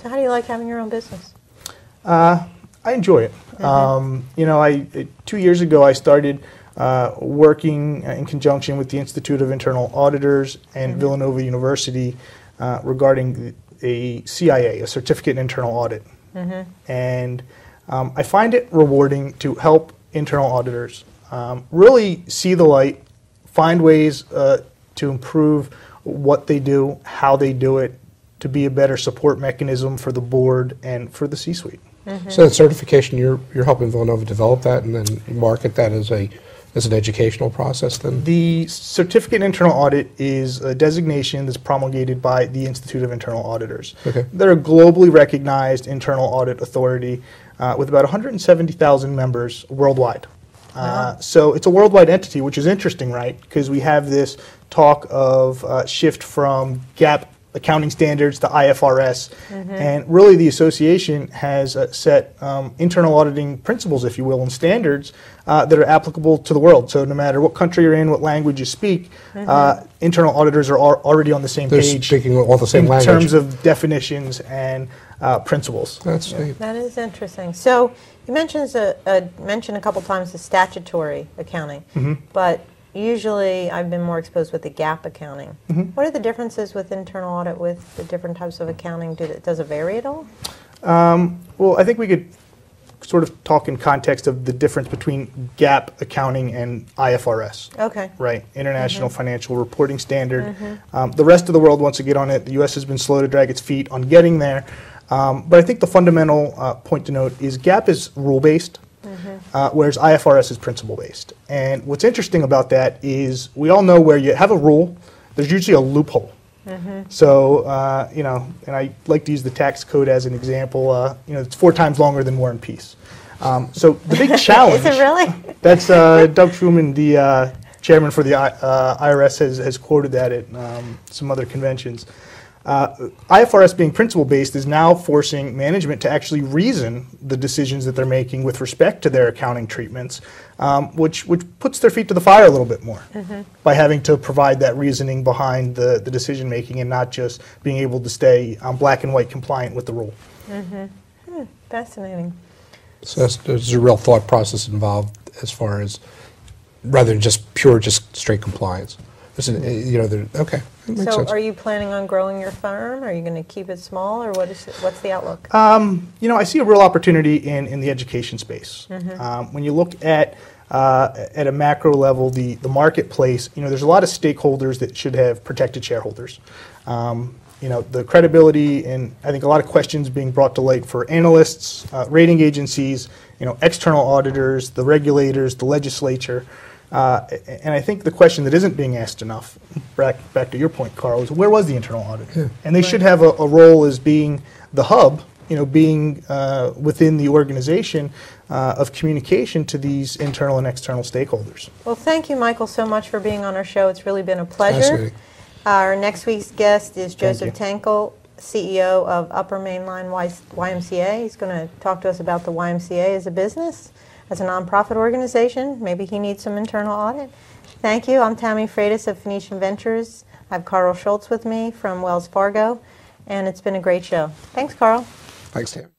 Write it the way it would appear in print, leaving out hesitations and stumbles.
So how do you like having your own business? I enjoy it. You know, 2 years ago I started working in conjunction with the Institute of Internal Auditors and Villanova University regarding a CIA, a Certificate in Internal Audit. And I find it rewarding to help internal auditors really see the light, find ways to improve what they do, how they do it, to be a better support mechanism for the board and for the C-suite. So the certification, you're helping Villanova develop that and then market that as an educational process then? The Certificate in Internal Audit is a designation that's promulgated by the Institute of Internal Auditors. Okay. They're a globally recognized internal audit authority with about 170,000 members worldwide. So it's a worldwide entity, which is interesting, right? Because we have this talk of shift from GAAP accounting standards to IFRS, and really the association has set internal auditing principles, if you will, and standards that are applicable to the world. So no matter what country you're in, what language you speak, internal auditors are already on the same They're page. speaking all the same language. In terms of definitions and principles. That's neat. That is interesting. So you mentioned a couple times the statutory accounting, but usually I've been more exposed with the GAAP accounting. What are the differences with internal audit with the different types of accounting? Does it vary at all? Well, I think we could sort of talk in context of the difference between GAAP accounting and IFRS. Okay. Right, International Financial Reporting Standard. The rest of the world wants to get on it. The U.S. has been slow to drag its feet on getting there. But I think the fundamental point to note is GAAP is rule-based, whereas IFRS is principle-based. And what's interesting about that is we all know where you have a rule, there's usually a loophole. So, you know, and I like to use the tax code as an example. You know, it's 4 times longer than War and Peace. So the big challenge. Is it really? That's Doug Truman, the chairman for the IRS, has quoted that at some other conventions. IFRS being principle-based is now forcing management to actually reason the decisions that they're making with respect to their accounting treatments, which puts their feet to the fire a little bit more by having to provide that reasoning behind the decision-making and not just being able to stay black and white compliant with the rule. Fascinating. So there's a real thought process involved as far as, rather than just straight compliance. You know, okay. Makes So sense. are you planning on growing your firm? Are you going to keep it small, or what's the outlook? You know, I see a real opportunity in the education space. When you look at a macro level, the marketplace, you know, there's a lot of stakeholders that should have protected shareholders. You know, the credibility and I think a lot of questions being brought to light for analysts, rating agencies, you know, external auditors, the regulators, the legislature. And I think the question that isn't being asked enough, back to your point, Carl, is where was the internal audit? And they should have a role as being the hub, you know, being within the organization of communication to these internal and external stakeholders. Well, thank you, Michael, so much for being on our show. It's really been a pleasure. Our next week's guest is Joseph Tankel, CEO of Upper Mainline YMCA. He's going to talk to us about the YMCA as a business, as a nonprofit organization. Maybe he needs some internal audit. Thank you. I'm Tammy Freitas of Phoenician Ventures. I have Carl Schultz with me from Wells Fargo, and it's been a great show. Thanks, Carl. Thanks, Tam.